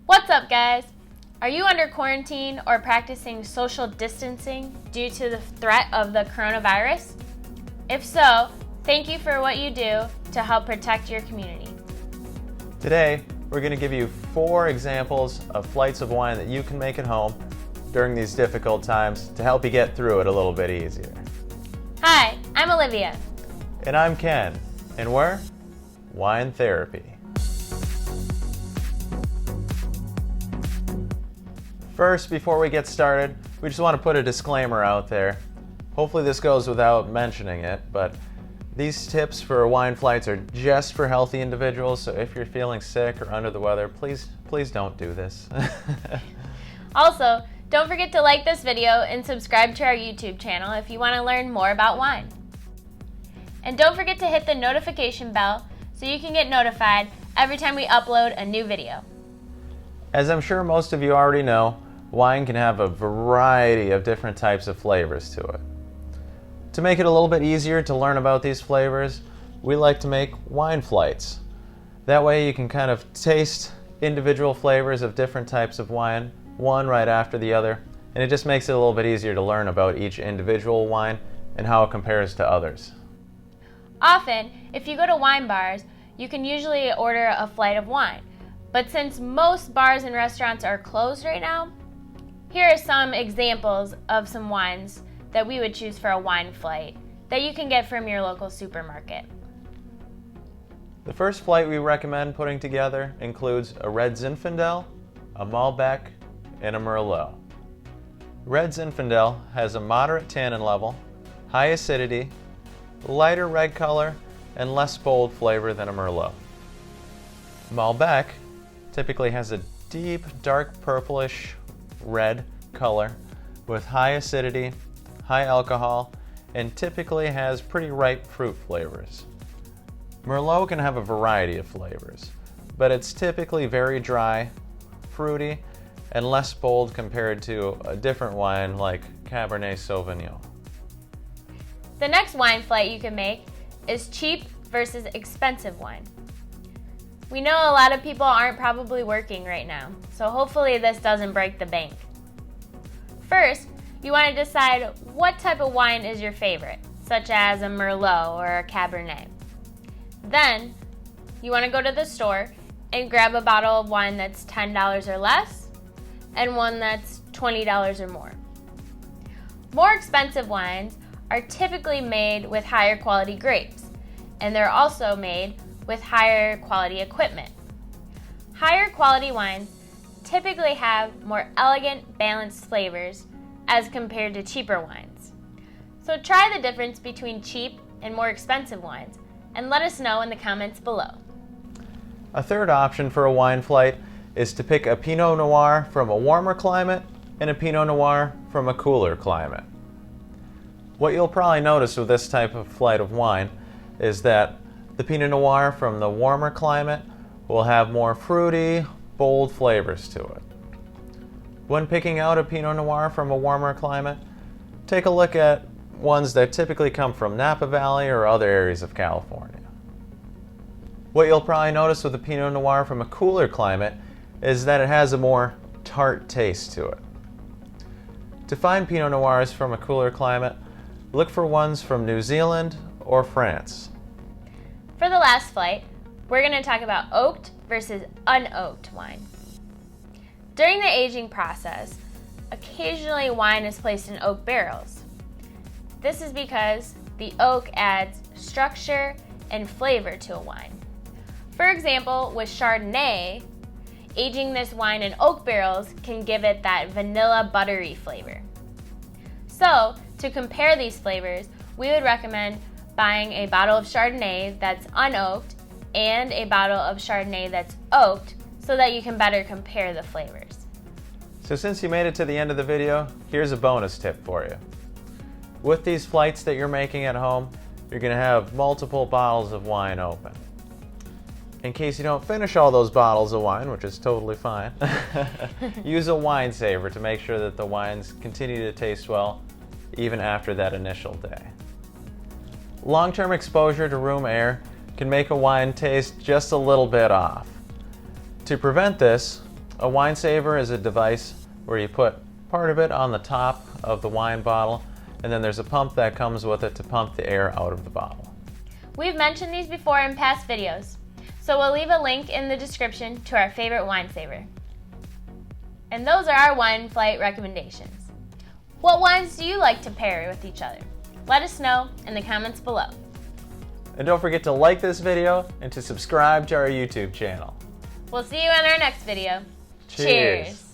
What's up, guys? Are you under quarantine or practicing social distancing due to the threat of the coronavirus? If so, thank you for what you do to help protect your community. Today, we're going to give you 4 examples of flights of wine that you can make at home during these difficult times to help you get through it a little bit easier. Hi, I'm Olivia. And I'm Ken, and we're Wine Therapy. First, before we get started, we just want to put a disclaimer out there. Hopefully this goes without mentioning it, but these tips for wine flights are just for healthy individuals, so if you're feeling sick or under the weather, please don't do this. Also, don't forget to like this video and subscribe to our YouTube channel if you want to learn more about wine. And don't forget to hit the notification bell so you can get notified every time we upload a new video. As I'm sure most of you already know, wine can have a variety of different types of flavors to it. To make it a little bit easier to learn about these flavors, we like to make wine flights. That way you can kind of taste individual flavors of different types of wine, one right after the other, and it just makes it a little bit easier to learn about each individual wine and how it compares to others. Often, if you go to wine bars, you can usually order a flight of wine. But since most bars and restaurants are closed right now, here are some examples of some wines that we would choose for a wine flight that you can get from your local supermarket. The first flight we recommend putting together includes a Red Zinfandel, a Malbec, and a Merlot. Red Zinfandel has a moderate tannin level, high acidity, lighter red color, and less bold flavor than a Merlot. Malbec typically has a deep, dark purplish red color with high acidity, high alcohol, and typically has pretty ripe fruit flavors. Merlot can have a variety of flavors, but it's typically very dry, fruity, and less bold compared to a different wine like Cabernet Sauvignon. The next wine flight you can make is cheap versus expensive wine. We know a lot of people aren't probably working right now, so hopefully this doesn't break the bank. First, you want to decide what type of wine is your favorite, such as a Merlot or a Cabernet. Then, you want to go to the store and grab a bottle of wine that's $10 or less, and one that's $20 or more. More expensive wines are typically made with higher quality grapes, and they're also made with higher quality equipment. Higher quality wines typically have more elegant, balanced flavors as compared to cheaper wines. So try the difference between cheap and more expensive wines and let us know in the comments below. A third option for a wine flight is to pick a Pinot Noir from a warmer climate and a Pinot Noir from a cooler climate. What you'll probably notice with this type of flight of wine is that the Pinot Noir from the warmer climate will have more fruity, bold flavors to it. When picking out a Pinot Noir from a warmer climate, take a look at ones that typically come from Napa Valley or other areas of California. What you'll probably notice with a Pinot Noir from a cooler climate is that it has a more tart taste to it. To find Pinot Noirs from a cooler climate, look for ones from New Zealand or France. For the last flight, we're going to talk about oaked versus unoaked wine. During the aging process, occasionally wine is placed in oak barrels. This is because the oak adds structure and flavor to a wine. For example, with Chardonnay, aging this wine in oak barrels can give it that vanilla buttery flavor. So, to compare these flavors, we would recommend buying a bottle of Chardonnay that's unoaked and a bottle of Chardonnay that's oaked so that you can better compare the flavors. So since you made it to the end of the video, here's a bonus tip for you. With these flights that you're making at home, you're going to have multiple bottles of wine open. In case you don't finish all those bottles of wine, which is totally fine, use a wine saver to make sure that the wines continue to taste well even after that initial day. Long-term exposure to room air can make a wine taste just a little bit off. To prevent this, A wine saver is a device where you put part of it on the top of the wine bottle, and then there's a pump that comes with it to pump the air out of the bottle. We've mentioned these before in past videos, so we'll leave a link in the description to our favorite wine saver. And those are our wine flight recommendations. What wines do you like to pair with each other? Let us know in the comments below. And don't forget to like this video and to subscribe to our YouTube channel. We'll see you in our next video. Cheers.